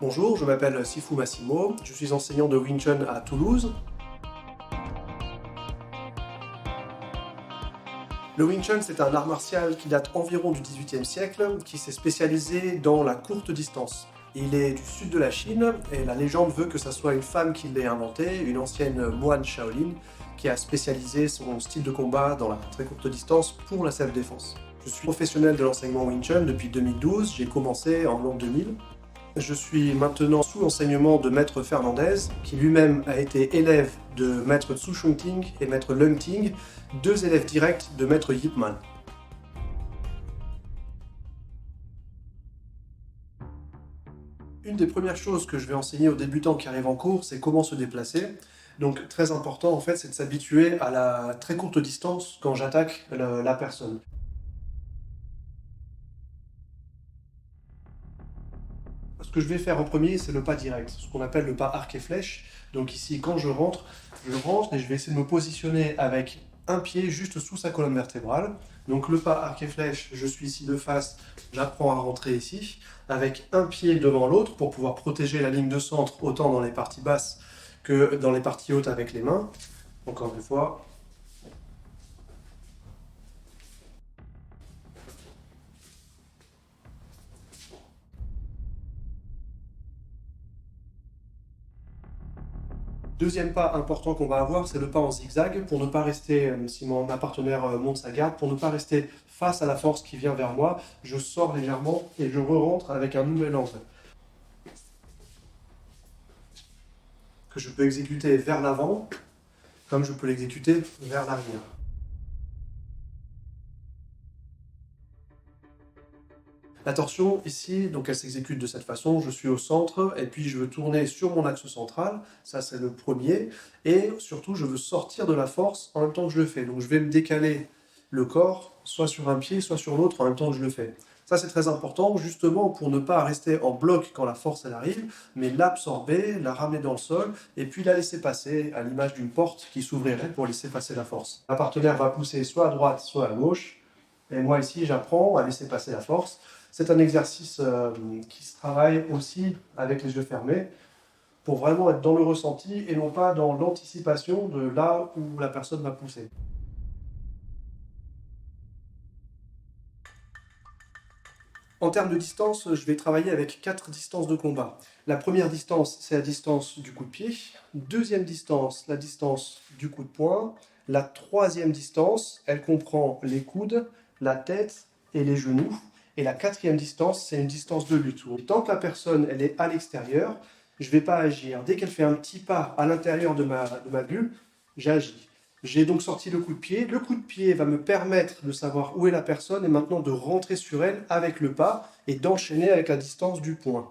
Bonjour, je m'appelle Sifu Massimo, je suis enseignant de Wing Chun à Toulouse. Le Wing Chun, c'est un art martial qui date environ du XVIIIe siècle, qui s'est spécialisé dans la courte distance. Il est du sud de la Chine, et la légende veut que ce soit une femme qui l'ait inventé, une ancienne moine Shaolin, qui a spécialisé son style de combat dans la très courte distance pour la self-défense. Je suis professionnel de l'enseignement Wing Chun depuis 2012, j'ai commencé en l'an 2000. Je suis maintenant sous l'enseignement de Maître Fernandez, qui lui-même a été élève de Maître Tsu Shung Ting et Maître Lung Ting, deux élèves directs de Maître Yip Man. Une des premières choses que je vais enseigner aux débutants qui arrivent en cours, c'est comment se déplacer. Donc très important en fait, c'est de s'habituer à la très courte distance quand j'attaque la personne. Ce que je vais faire en premier, c'est le pas direct, ce qu'on appelle le pas arc et flèche. Donc ici, quand je rentre et je vais essayer de me positionner avec un pied juste sous sa colonne vertébrale. Donc le pas arc et flèche, je suis ici de face, j'apprends à rentrer ici, avec un pied devant l'autre pour pouvoir protéger la ligne de centre autant dans les parties basses que dans les parties hautes avec les mains. Encore une fois. Deuxième pas important qu'on va avoir, c'est le pas en zigzag, pour ne pas rester, si ma partenaire monte sa garde, pour ne pas rester face à la force qui vient vers moi, je sors légèrement et je re-rentre avec un nouvel angle, que je peux exécuter vers l'avant, comme je peux l'exécuter vers l'arrière. La torsion, ici, donc elle s'exécute de cette façon, je suis au centre, et puis je veux tourner sur mon axe central, ça c'est le premier, et surtout je veux sortir de la force en même temps que je le fais. Donc je vais me décaler le corps, soit sur un pied, soit sur l'autre en même temps que je le fais. Ça c'est très important, justement pour ne pas rester en bloc quand la force elle arrive, mais l'absorber, la ramener dans le sol, et puis la laisser passer à l'image d'une porte qui s'ouvrirait pour laisser passer la force. La partenaire va pousser soit à droite, soit à gauche, et moi ici j'apprends à laisser passer la force. C'est un exercice qui se travaille aussi avec les yeux fermés pour vraiment être dans le ressenti et non pas dans l'anticipation de là où la personne va pousser. En termes de distance, je vais travailler avec 4 distances de combat. La première distance, c'est la distance du coup de pied. Deuxième distance, la distance du coup de poing. La troisième distance, elle comprend les coudes, la tête et les genoux. Et la quatrième distance, c'est une distance de lutte. Et tant que la personne elle est à l'extérieur, je ne vais pas agir. Dès qu'elle fait un petit pas à l'intérieur de ma bulle, j'agis. J'ai donc sorti le coup de pied. Le coup de pied va me permettre de savoir où est la personne et maintenant de rentrer sur elle avec le pas et d'enchaîner avec la distance du poing.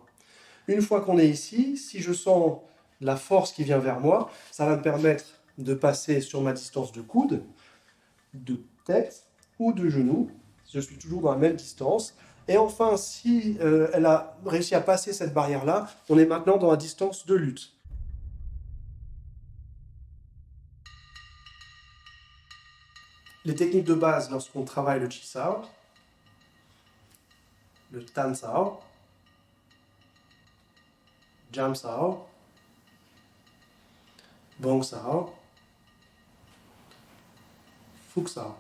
Une fois qu'on est ici, si je sens la force qui vient vers moi, ça va me permettre de passer sur ma distance de coude, de tête ou de genou. Je suis toujours dans la même distance. Et enfin, si elle a réussi à passer cette barrière-là, on est maintenant dans la distance de lutte. Les techniques de base lorsqu'on travaille le Chi Sao, le Tan Sao, Jam Sao, Bong Sao, Fuk Sao.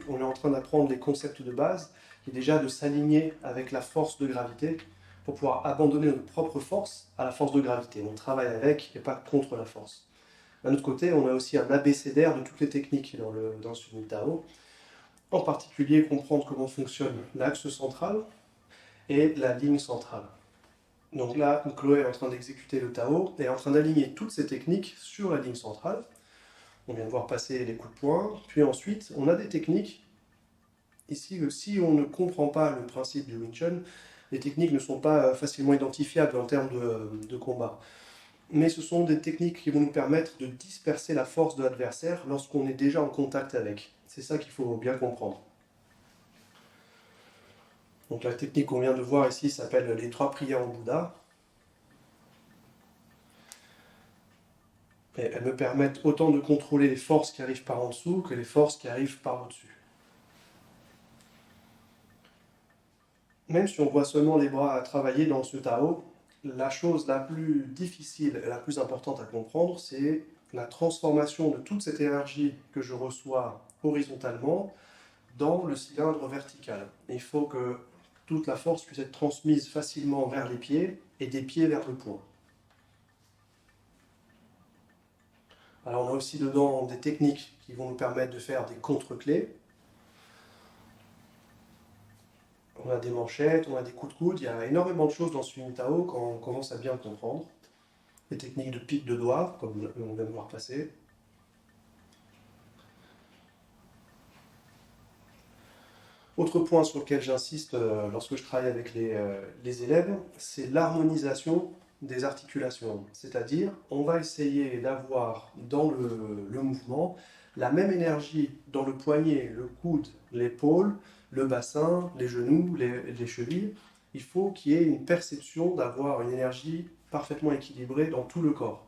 on est en train d'apprendre les concepts de base, qui est déjà de s'aligner avec la force de gravité pour pouvoir abandonner notre propre force à la force de gravité. On travaille avec et pas contre la force. D'un autre côté, on a aussi un abécédaire de toutes les techniques dans ce Tao. En particulier, comprendre comment fonctionne l'axe central et la ligne centrale. Donc là, Chloé est en train d'exécuter le Tao et est en train d'aligner toutes ces techniques sur la ligne centrale. On vient de voir passer les coups de poing. Puis ensuite, on a des techniques. Ici, si on ne comprend pas le principe du Wing Chun, les techniques ne sont pas facilement identifiables en termes de combat. Mais ce sont des techniques qui vont nous permettre de disperser la force de l'adversaire lorsqu'on est déjà en contact avec. C'est ça qu'il faut bien comprendre. Donc la technique qu'on vient de voir ici s'appelle les 3 prières au Bouddha. Et elles me permettent autant de contrôler les forces qui arrivent par en dessous que les forces qui arrivent par au-dessus. Même si on voit seulement les bras travailler dans ce Tao, la chose la plus difficile et la plus importante à comprendre, c'est la transformation de toute cette énergie que je reçois horizontalement dans le cylindre vertical. Il faut que toute la force puisse être transmise facilement vers les pieds et des pieds vers le poing. Alors on a aussi dedans des techniques qui vont nous permettre de faire des contre-clés. On a des manchettes, on a des coups de coude, il y a énormément de choses dans ce Tao quand on commence à bien comprendre. Des techniques de pique de doigts, comme on vient de voir passer. Autre point sur lequel j'insiste lorsque je travaille avec les élèves, c'est l'harmonisation des articulations. C'est-à-dire, on va essayer d'avoir dans le mouvement la même énergie dans le poignet, le coude, l'épaule, le bassin, les genoux, les chevilles. Il faut qu'il y ait une perception d'avoir une énergie parfaitement équilibrée dans tout le corps.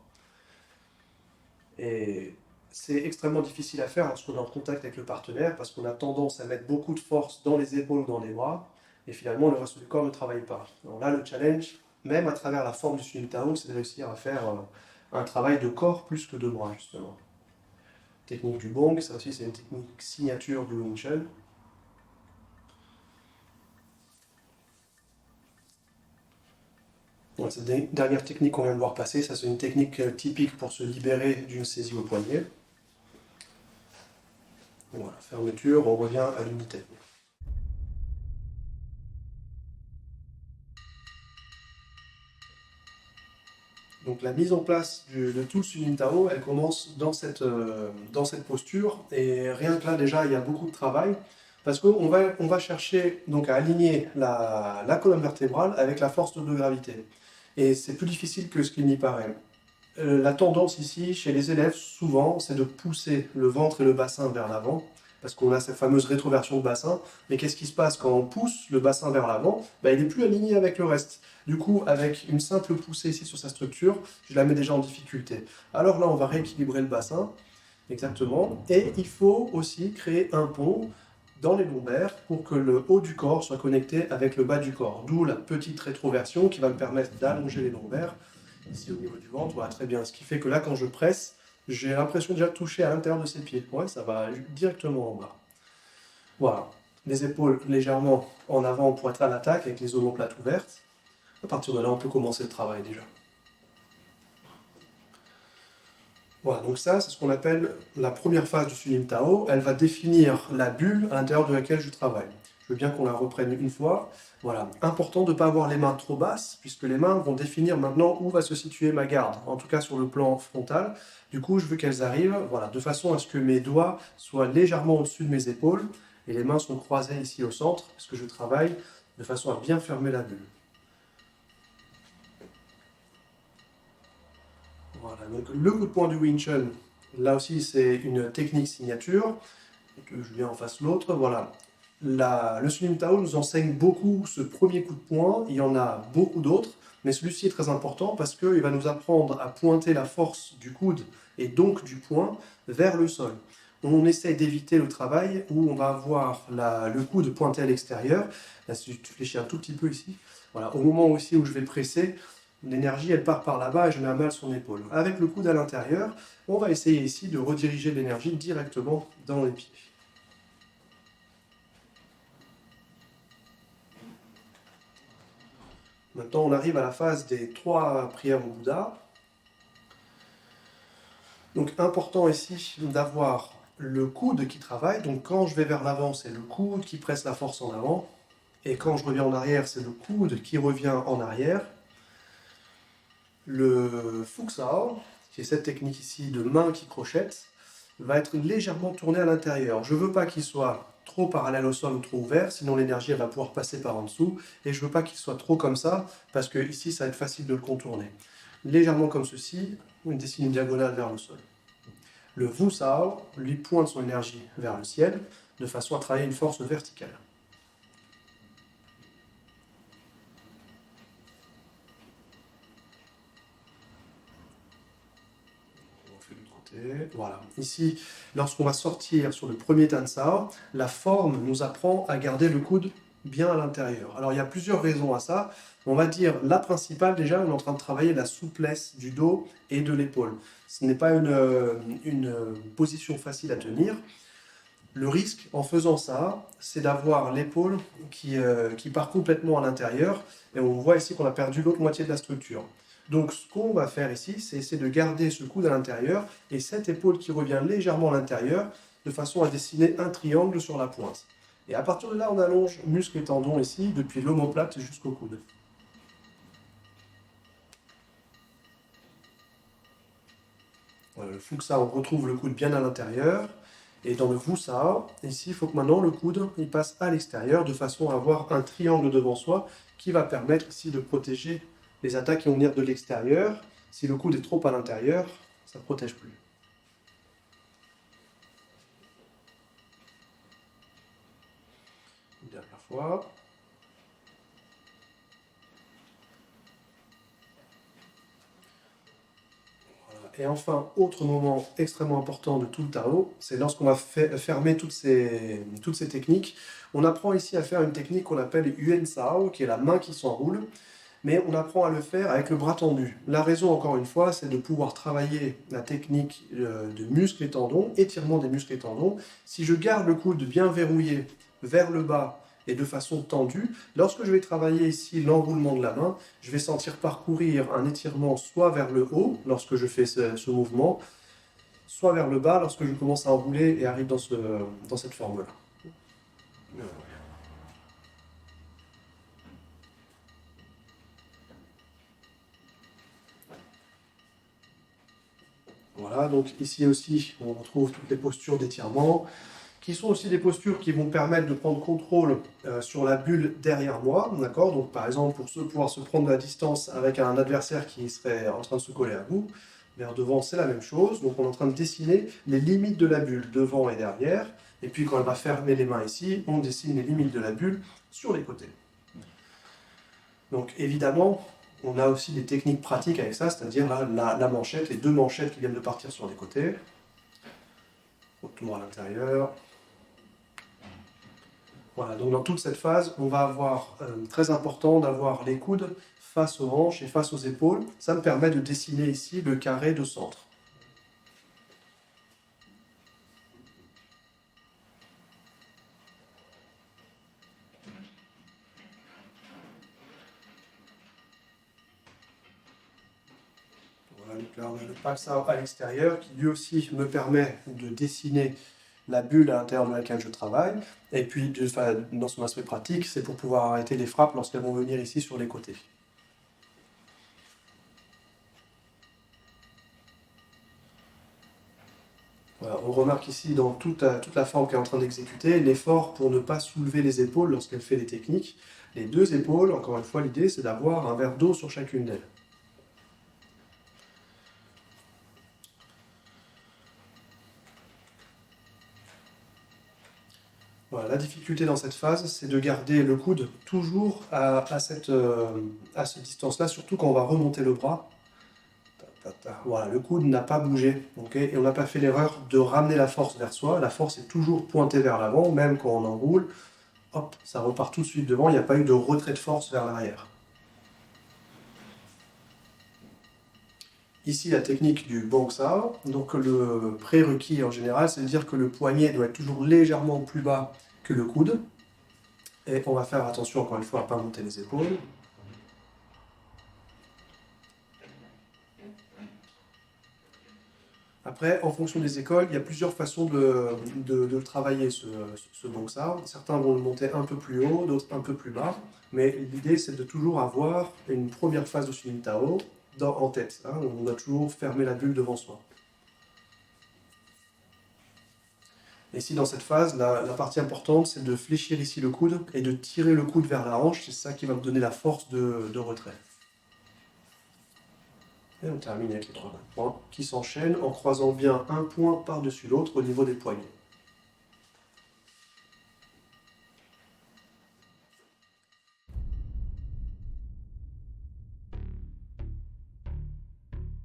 Et c'est extrêmement difficile à faire lorsqu'on est en contact avec le partenaire parce qu'on a tendance à mettre beaucoup de force dans les épaules ou dans les bras et finalement le reste du corps ne travaille pas. Alors là, le challenge, même à travers la forme du Sunim Tao, c'est de réussir à faire un travail de corps plus que de bras, justement. Technique du Bong, ça aussi c'est une technique signature du Wing Chun. Ouais, cette dernière technique qu'on vient de voir passer, ça c'est une technique typique pour se libérer d'une saisie au poignet. Voilà, fermeture, on revient à l'unité. Donc la mise en place de tout le Sunim Tao, elle commence dans cette posture, et rien que là déjà il y a beaucoup de travail, parce qu'on va chercher donc à aligner la colonne vertébrale avec la force de gravité. Et c'est plus difficile que ce qu'il n'y paraît. La tendance ici, chez les élèves, souvent, c'est de pousser le ventre et le bassin vers l'avant, parce qu'on a cette fameuse rétroversion de bassin. Mais qu'est-ce qui se passe quand on pousse le bassin vers l'avant? Il n'est plus aligné avec le reste. Du coup, avec une simple poussée ici sur sa structure, je la mets déjà en difficulté. Alors là, on va rééquilibrer le bassin, exactement. Et il faut aussi créer un pont dans les lombaires pour que le haut du corps soit connecté avec le bas du corps. D'où la petite rétroversion qui va me permettre d'allonger les lombaires. Ici au niveau du ventre, voilà, très bien. Ce qui fait que là, quand je presse, j'ai l'impression déjà de toucher à l'intérieur de ses pieds. Ouais, ça va directement en bas. Voilà. Les épaules légèrement en avant pour être à l'attaque avec les omoplates ouvertes. À partir de là, on peut commencer le travail déjà. Voilà, donc ça, c'est ce qu'on appelle la première phase du Sunim Tao. Elle va définir la bulle à l'intérieur de laquelle je travaille. Je veux bien qu'on la reprenne une fois. Voilà, important de ne pas avoir les mains trop basses, puisque les mains vont définir maintenant où va se situer ma garde, en tout cas sur le plan frontal. Du coup, je veux qu'elles arrivent, voilà, de façon à ce que mes doigts soient légèrement au-dessus de mes épaules, et les mains sont croisées ici au centre, parce que je travaille de façon à bien fermer la bulle. Voilà, donc le coup de poing du Wing Chun, là aussi c'est une technique signature. Je viens en face l'autre, voilà. Le Sunim Tao nous enseigne beaucoup ce premier coup de poing, il y en a beaucoup d'autres, mais celui-ci est très important parce qu'il va nous apprendre à pointer la force du coude et donc du poing vers le sol. On essaye d'éviter le travail où on va avoir le coude pointé à l'extérieur. Là, si je fléchis un tout petit peu ici, voilà, au moment aussi où je vais presser, l'énergie elle part par là-bas et je mets à mal son épaule. Avec le coude à l'intérieur, on va essayer ici de rediriger l'énergie directement dans les pieds. Maintenant, on arrive à la phase des 3 prières au Bouddha. Donc, important ici d'avoir le coude qui travaille. Donc, quand je vais vers l'avant, c'est le coude qui presse la force en avant. Et quand je reviens en arrière, c'est le coude qui revient en arrière. Le Fuxao, qui est cette technique ici de main qui crochette, va être légèrement tourné à l'intérieur. Je ne veux pas qu'il soit trop parallèle au sol ou trop ouvert, sinon l'énergie va pouvoir passer par en dessous. Et je ne veux pas qu'il soit trop comme ça, parce que ici, ça va être facile de le contourner. Légèrement comme ceci, on dessine une diagonale vers le sol. Le Wusao, lui, pointe son énergie vers le ciel, de façon à travailler une force verticale. Voilà. Ici, lorsqu'on va sortir sur le premier Tansao, la forme nous apprend à garder le coude bien à l'intérieur. Alors, il y a plusieurs raisons à ça. On va dire la principale, déjà, on est en train de travailler la souplesse du dos et de l'épaule. Ce n'est pas une position facile à tenir. Le risque, en faisant ça, c'est d'avoir l'épaule qui part complètement à l'intérieur. Et on voit ici qu'on a perdu l'autre moitié de la structure. Donc, ce qu'on va faire ici, c'est essayer de garder ce coude à l'intérieur et cette épaule qui revient légèrement à l'intérieur, de façon à dessiner un triangle sur la pointe. Et à partir de là, on allonge muscles et tendons ici, depuis l'omoplate jusqu'au coude. Voilà, le Fuxao, on retrouve le coude bien à l'intérieur. Et dans le Wusao, ici, il faut que maintenant le coude il passe à l'extérieur, de façon à avoir un triangle devant soi qui va permettre ici de protéger les attaques qui vont venir de l'extérieur. Si le coude est trop à l'intérieur, ça ne protège plus. Une dernière fois. Voilà. Et enfin, autre moment extrêmement important de tout le Tao, c'est lorsqu'on va fermer toutes ces techniques. On apprend ici à faire une technique qu'on appelle Yuan Sao, qui est la main qui s'enroule. Mais on apprend à le faire avec le bras tendu. La raison, encore une fois, c'est de pouvoir travailler la technique de muscles et tendons, étirement des muscles et tendons. Si je garde le coude bien verrouillé vers le bas et de façon tendue, lorsque je vais travailler ici l'enroulement de la main, je vais sentir parcourir un étirement soit vers le haut, lorsque je fais ce mouvement, soit vers le bas, lorsque je commence à enrouler et arrive dans cette forme-là. Voilà, donc ici aussi, on retrouve toutes les postures d'étirement, qui sont aussi des postures qui vont permettre de prendre contrôle sur la bulle derrière moi, d'accord? Donc par exemple, pour pouvoir se prendre de la distance avec un adversaire qui serait en train de se coller à vous, vers devant, c'est la même chose. Donc on est en train de dessiner les limites de la bulle devant et derrière. Et puis quand elle va fermer les mains ici, on dessine les limites de la bulle sur les côtés. Donc évidemment, on a aussi des techniques pratiques avec ça, c'est-à-dire la manchette, les 2 manchettes qui viennent de partir sur les côtés. Retour à l'intérieur. Voilà, donc dans toute cette phase, on va avoir, très important d'avoir les coudes face aux hanches et face aux épaules. Ça me permet de dessiner ici le carré de centre. Voilà, le Paxao à l'extérieur qui lui aussi me permet de dessiner la bulle à l'intérieur de laquelle je travaille. Et puis, dans son aspect pratique, c'est pour pouvoir arrêter les frappes lorsqu'elles vont venir ici sur les côtés. Voilà, on remarque ici dans toute la forme qu'elle est en train d'exécuter, l'effort pour ne pas soulever les épaules lorsqu'elle fait les techniques. Les 2 épaules, encore une fois, l'idée c'est d'avoir un verre d'eau sur chacune d'elles. Voilà, la difficulté dans cette phase, c'est de garder le coude toujours à cette distance-là, surtout quand on va remonter le bras. Voilà, le coude n'a pas bougé, okay, et on n'a pas fait l'erreur de ramener la force vers soi. La force est toujours pointée vers l'avant, même quand on enroule. Hop, ça repart tout de suite devant, il n'y a pas eu de retrait de force vers l'arrière. Ici, la technique du Bangsao. Donc le prérequis en général, c'est de dire que le poignet doit être toujours légèrement plus bas que le coude. Et on va faire attention encore une fois à ne pas monter les épaules. Après, en fonction des écoles, il y a plusieurs façons de le travailler, ce bongsao. Certains vont le monter un peu plus haut, d'autres un peu plus bas. Mais l'idée, c'est de toujours avoir une première phase de Shin Tao en tête. Hein. On doit toujours fermer la bulle devant soi. Et ici, dans cette phase, la partie importante, c'est de fléchir ici le coude et de tirer le coude vers la hanche. C'est ça qui va me donner la force de retrait. Et on termine avec les 3 coups de poing qui s'enchaînent en croisant bien un point par-dessus l'autre au niveau des poignets.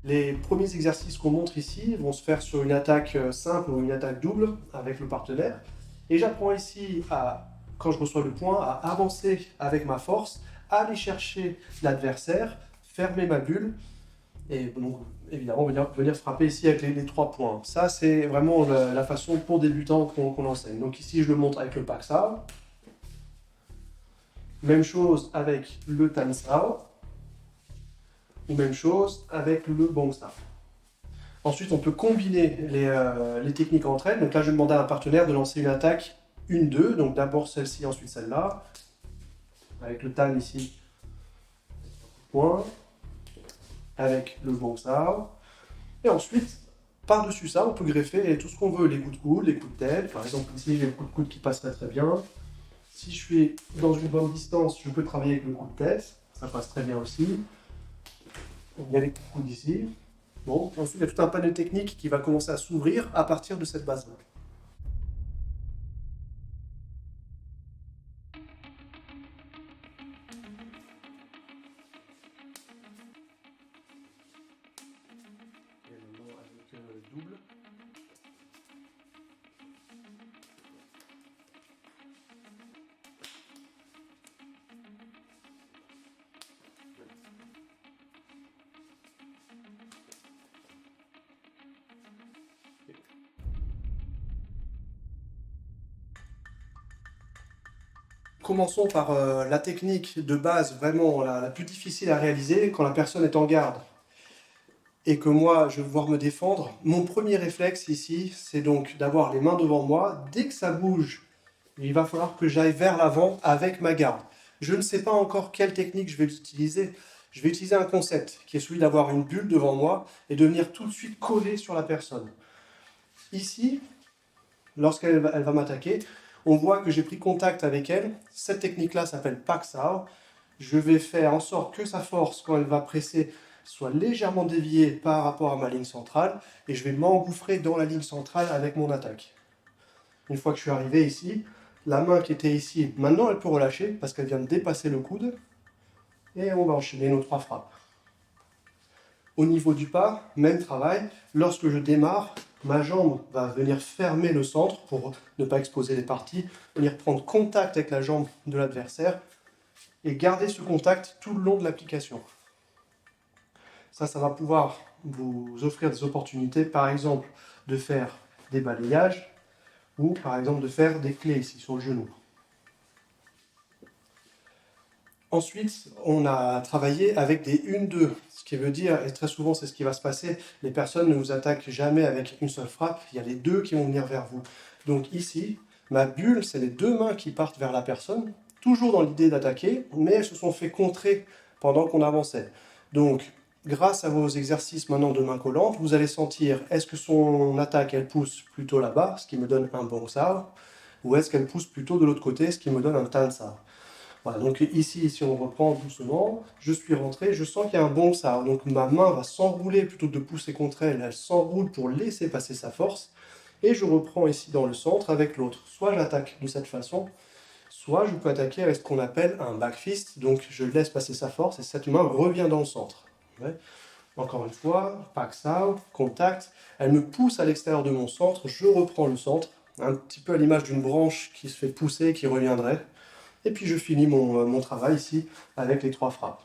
Les premiers exercices qu'on montre ici vont se faire sur une attaque simple ou une attaque double avec le partenaire. Et j'apprends ici, quand je reçois le point, à avancer avec ma force, aller chercher l'adversaire, fermer ma bulle, et donc évidemment venir frapper ici avec les 3 points. Ça, c'est vraiment la façon pour débutants qu'on enseigne. Donc ici, je le montre avec le Pak Sao. Même chose avec le Tan Sao. Ou même chose avec le Bong Sao. Ensuite, on peut combiner les techniques entre elles. Donc là, je vais demander à un partenaire de lancer une attaque 1-2. Donc d'abord celle-ci, ensuite celle-là. Avec le Tan ici, point. Avec le Bong Sao. Et ensuite, par-dessus ça, on peut greffer tout ce qu'on veut. Les coups de coude, les coups de tête. Par exemple, ici, j'ai le coup de coude qui passe très bien. Si je suis dans une bonne distance, je peux travailler avec le coup de tête. Ça passe très bien aussi. Il y a les coups de coude ici. Bon, ensuite, il y a tout un panel technique qui va commencer à s'ouvrir à partir de cette base-là. Et maintenant, avec double. Commençons par la technique de base vraiment la plus difficile à réaliser quand la personne est en garde et que moi je vais devoir me défendre. Mon premier réflexe ici, c'est donc d'avoir les mains devant moi. Dès que ça bouge, il va falloir que j'aille vers l'avant avec ma garde. Je ne sais pas encore quelle technique je vais utiliser. Je vais utiliser un concept qui est celui d'avoir une bulle devant moi et de venir tout de suite coller sur la personne. Ici, lorsqu'elle va m'attaquer, on voit que j'ai pris contact avec elle. Cette technique-là s'appelle Pak Sao. Je vais faire en sorte que sa force, quand elle va presser, soit légèrement déviée par rapport à ma ligne centrale. Et je vais m'engouffrer dans la ligne centrale avec mon attaque. Une fois que je suis arrivé ici, la main qui était ici, maintenant elle peut relâcher parce qu'elle vient de dépasser le coude. Et on va enchaîner nos 3 frappes. Au niveau du pas, même travail. Lorsque je démarre, ma jambe va venir fermer le centre pour ne pas exposer les parties, venir prendre contact avec la jambe de l'adversaire et garder ce contact tout le long de l'application. Ça va pouvoir vous offrir des opportunités, par exemple, de faire des balayages ou par exemple de faire des clés ici sur le genou. Ensuite, on a travaillé avec des 1-2, ce qui veut dire, et très souvent c'est ce qui va se passer, les personnes ne vous attaquent jamais avec une seule frappe, il y a les 2 qui vont venir vers vous. Donc ici, ma bulle, c'est les 2 mains qui partent vers la personne, toujours dans l'idée d'attaquer, mais elles se sont fait contrer pendant qu'on avançait. Donc, grâce à vos exercices maintenant de main collante, vous allez sentir, est-ce que son attaque, elle pousse plutôt là-bas, ce qui me donne un Bong Sao, ou est-ce qu'elle pousse plutôt de l'autre côté, ce qui me donne un Tan Sao. Voilà, donc ici, si on reprend doucement, je suis rentré, je sens qu'il y a un Bong Sao. Donc ma main va s'enrouler plutôt que de pousser contre elle, elle s'enroule pour laisser passer sa force. Et je reprends ici dans le centre avec l'autre. Soit j'attaque de cette façon, soit je peux attaquer avec ce qu'on appelle un back fist. Donc je laisse passer sa force et cette main revient dans le centre. Ouais. Encore une fois, Pak Sao, contact. Elle me pousse à l'extérieur de mon centre, je reprends le centre. Un petit peu à l'image d'une branche qui se fait pousser et qui reviendrait. Et puis je finis mon travail ici avec les 3 frappes.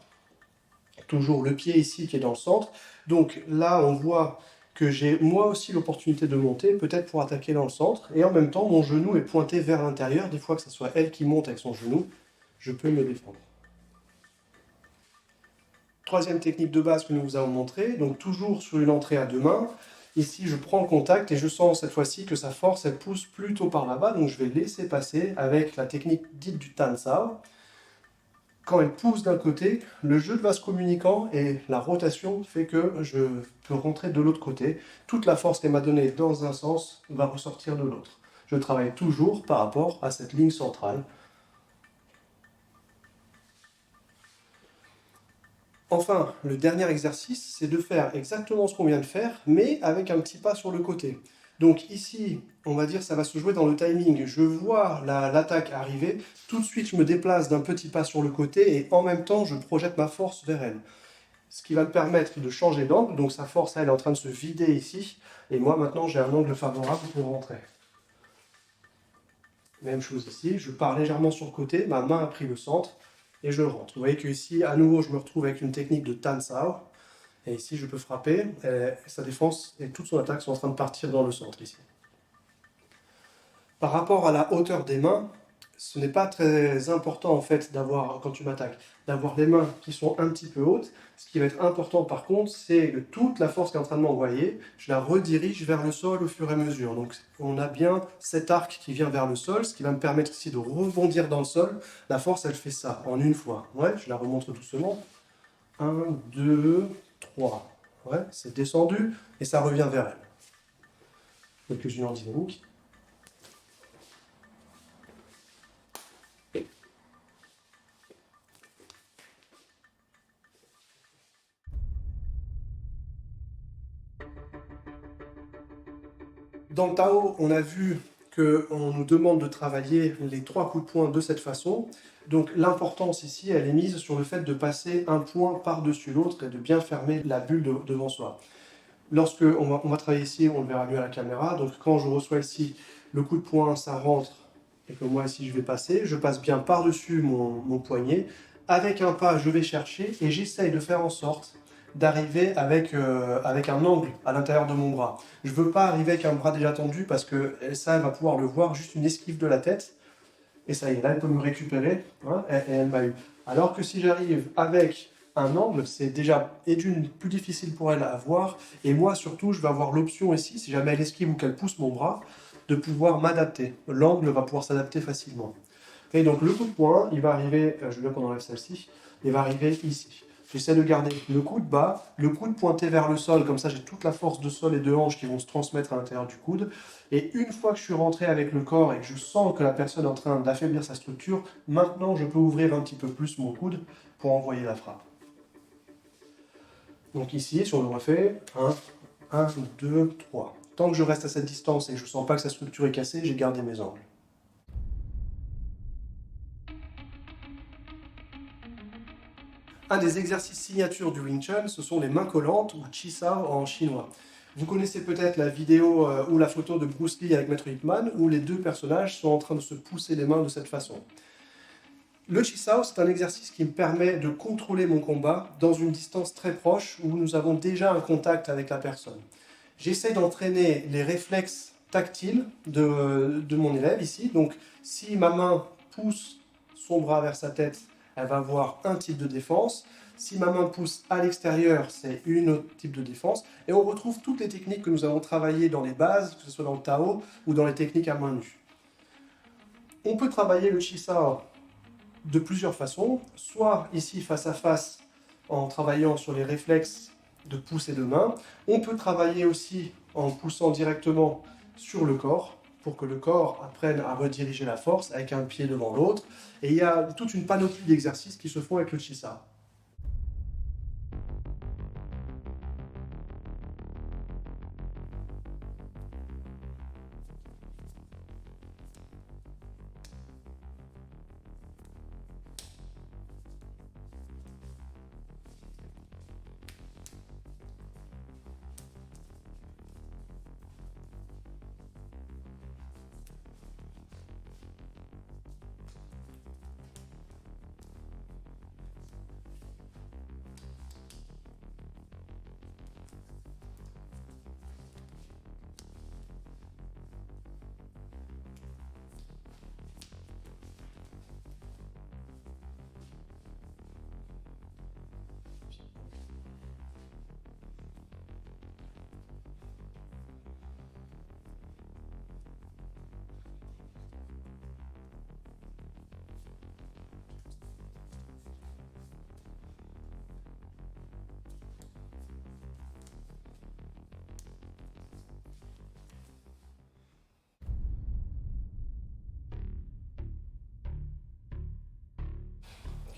Toujours le pied ici qui est dans le centre. Donc là, on voit que j'ai moi aussi l'opportunité de monter, peut-être pour attaquer dans le centre. Et en même temps, mon genou est pointé vers l'intérieur. Des fois que ce soit elle qui monte avec son genou, je peux me défendre. Troisième technique de base que nous vous avons montrée, donc toujours sur une entrée à 2 mains. Ici, je prends le contact et je sens cette fois-ci que sa force, elle pousse plutôt par là-bas, donc je vais laisser passer avec la technique dite du Tansao. Quand elle pousse d'un côté, le jeu de vase communicant et la rotation fait que je peux rentrer de l'autre côté. Toute la force qu'elle m'a donnée dans un sens va ressortir de l'autre. Je travaille toujours par rapport à cette ligne centrale. Enfin, le dernier exercice, c'est de faire exactement ce qu'on vient de faire, mais avec un petit pas sur le côté. Donc ici, on va dire ça va se jouer dans le timing. Je vois l'attaque arriver, tout de suite je me déplace d'un petit pas sur le côté et en même temps je projette ma force vers elle. Ce qui va me permettre de changer d'angle, donc sa force elle est en train de se vider ici, et moi maintenant j'ai un angle favorable pour rentrer. Même chose ici, je pars légèrement sur le côté, ma main a pris le centre, et je rentre. Vous voyez que ici, à nouveau, je me retrouve avec une technique de Tansao. Et ici, je peux frapper. Et sa défense et toute son attaque sont en train de partir dans le centre ici. Par rapport à la hauteur des mains, ce n'est pas très important en fait d'avoir, quand tu m'attaques, d'avoir les mains qui sont un petit peu hautes. Ce qui va être important par contre, c'est que toute la force qui est en train de m'envoyer, je la redirige vers le sol au fur et à mesure. Donc on a bien cet arc qui vient vers le sol, ce qui va me permettre ici de rebondir dans le sol. La force, elle fait ça en une fois. Ouais, je la remonte doucement. 1, 2, 3. Ouais, c'est descendu et ça revient vers elle. Quelques-unes en dynamique. Dans le Tao, on a vu qu'on nous demande de travailler les 3 coups de poing de cette façon. Donc l'importance ici, elle est mise sur le fait de passer un point par-dessus l'autre et de bien fermer la bulle devant soi. Lorsque on va travailler ici, on le verra mieux à la caméra. Donc quand je reçois ici le coup de poing, ça rentre, et que moi ici je vais passer, je passe bien par-dessus mon poignet. Avec un pas, je vais chercher et j'essaye de faire en sorte d'arriver avec un angle à l'intérieur de mon bras. Je ne veux pas arriver avec un bras déjà tendu parce que ça, elle va pouvoir le voir, juste une esquive de la tête. Et ça y est, là, elle peut me récupérer, hein, et elle m'a eu. Alors que si j'arrive avec un angle, c'est déjà, et d'une, plus difficile pour elle à voir, et moi surtout, je vais avoir l'option ici, si jamais elle esquive ou qu'elle pousse mon bras, de pouvoir m'adapter. L'angle va pouvoir s'adapter facilement. Et donc le coup de poing, il va arriver, je veux bien qu'on enlève celle-ci, il va arriver ici. J'essaie de garder le coude bas, le coude pointé vers le sol, comme ça j'ai toute la force de sol et de hanche qui vont se transmettre à l'intérieur du coude. Et une fois que je suis rentré avec le corps et que je sens que la personne est en train d'affaiblir sa structure, maintenant je peux ouvrir un petit peu plus mon coude pour envoyer la frappe. Donc ici, si on le refait, 1, 2, 3. Tant que je reste à cette distance et que je ne sens pas que sa structure est cassée, j'ai gardé mes angles. Un des exercices signatures du Wing Chun, ce sont les mains collantes, ou Chi Sao en chinois. Vous connaissez peut-être la vidéo ou la photo de Bruce Lee avec Maître Ip Man, où les deux personnages sont en train de se pousser les mains de cette façon. Le Chi Sao, c'est un exercice qui me permet de contrôler mon combat dans une distance très proche, où nous avons déjà un contact avec la personne. J'essaie d'entraîner les réflexes tactiles de mon élève ici. Donc, si ma main pousse son bras vers sa tête, elle va avoir un type de défense. Si ma main pousse à l'extérieur, c'est une autre type de défense. Et on retrouve toutes les techniques que nous avons travaillées dans les bases, que ce soit dans le Tao ou dans les techniques à main nue. On peut travailler le Chi-Sao de plusieurs façons. Soit ici, face à face, en travaillant sur les réflexes de pouce et de main. On peut travailler aussi en poussant directement sur le corps, pour que le corps apprenne à rediriger la force avec un pied devant l'autre. Et il y a toute une panoplie d'exercices qui se font avec le Chi-Sao.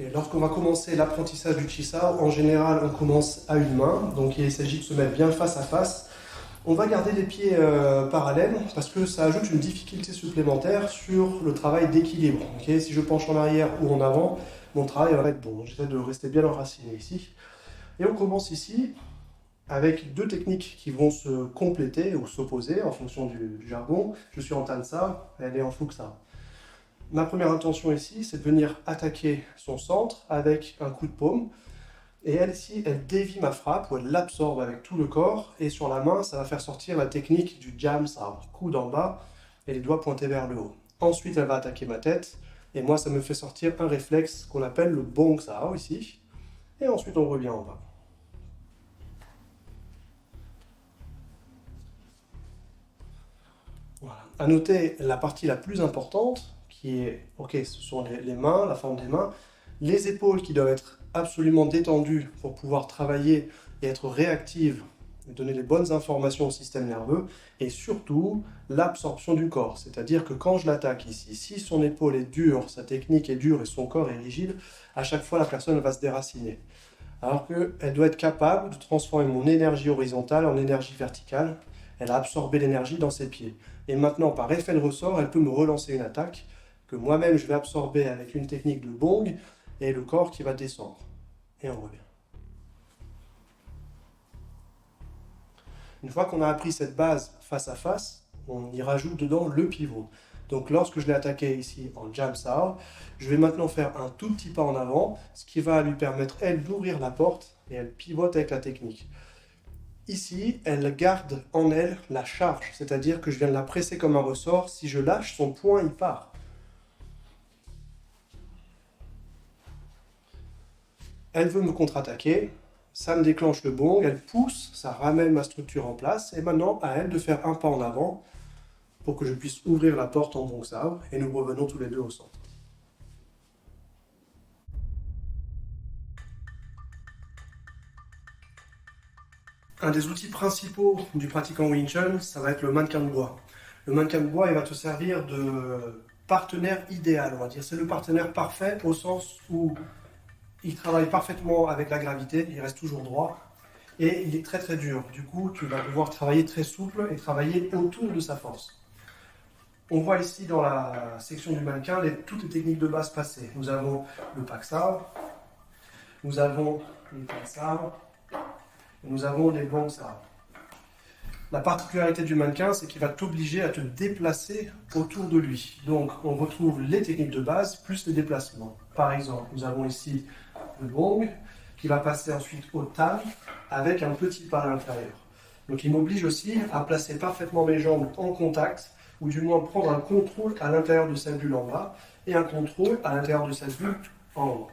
Et lorsqu'on va commencer l'apprentissage du Chisao, en général, on commence à une main. Donc il s'agit de se mettre bien face à face. On va garder les pieds parallèles parce que ça ajoute une difficulté supplémentaire sur le travail d'équilibre. Okay, si je penche en arrière ou en avant, mon travail va être bon. J'essaie de rester bien enraciné ici. Et on commence ici avec deux techniques qui vont se compléter ou s'opposer en fonction du jargon. Je suis en Tansa, elle est en Fuxa. Ma première intention ici, c'est de venir attaquer son centre avec un coup de paume. Et elle ici, elle dévie ma frappe, ou elle l'absorbe avec tout le corps. Et sur la main, ça va faire sortir la technique du jam, ça coude en bas et les doigts pointés vers le haut. Ensuite, elle va attaquer ma tête. Et moi, ça me fait sortir un réflexe qu'on appelle le bong sao ici. Et ensuite, on revient en bas. Voilà. À noter la partie la plus importante, qui est, ok, ce sont les mains, la forme des mains, les épaules qui doivent être absolument détendues pour pouvoir travailler et être réactives, et donner les bonnes informations au système nerveux, et surtout l'absorption du corps. C'est-à-dire que quand je l'attaque ici, si son épaule est dure, sa technique est dure et son corps est rigide, à chaque fois la personne va se déraciner. Alors qu'elle doit être capable de transformer mon énergie horizontale en énergie verticale. Elle a absorbé l'énergie dans ses pieds. Et maintenant, par effet de ressort, elle peut me relancer une attaque que moi-même je vais absorber avec une technique de bong et le corps qui va descendre. Et on revient. Une fois qu'on a appris cette base face à face, on y rajoute dedans le pivot. Donc lorsque je l'ai attaqué ici en jam sao, je vais maintenant faire un tout petit pas en avant, ce qui va lui permettre, elle, d'ouvrir la porte et elle pivote avec la technique. Ici, elle garde en elle la charge, c'est-à-dire que je viens de la presser comme un ressort. Si je lâche, son poing, il part. Elle veut me contre-attaquer, ça me déclenche le bong, elle pousse, ça ramène ma structure en place, et maintenant, à elle de faire un pas en avant pour que je puisse ouvrir la porte en bong sao, et nous revenons tous les deux au centre. Un des outils principaux du pratiquant Wing Chun, ça va être le mannequin de bois. Le mannequin de bois, il va te servir de partenaire idéal, on va dire. C'est le partenaire parfait au sens où il travaille parfaitement avec la gravité, il reste toujours droit, et il est très très dur. Du coup, tu vas devoir travailler très souple et travailler autour de sa force. On voit ici dans la section du mannequin toutes les techniques de base passées. Nous avons le pak sao, nous avons le tan sao, nous avons les bong sao. La particularité du mannequin, c'est qu'il va t'obliger à te déplacer autour de lui. Donc, on retrouve les techniques de base plus les déplacements. Par exemple, nous avons ici le bong qui va passer ensuite au tan avec un petit pas à l'intérieur. Donc, il m'oblige aussi à placer parfaitement mes jambes en contact, ou du moins prendre un contrôle à l'intérieur de cette bulle en bas et un contrôle à l'intérieur de cette bulle en haut.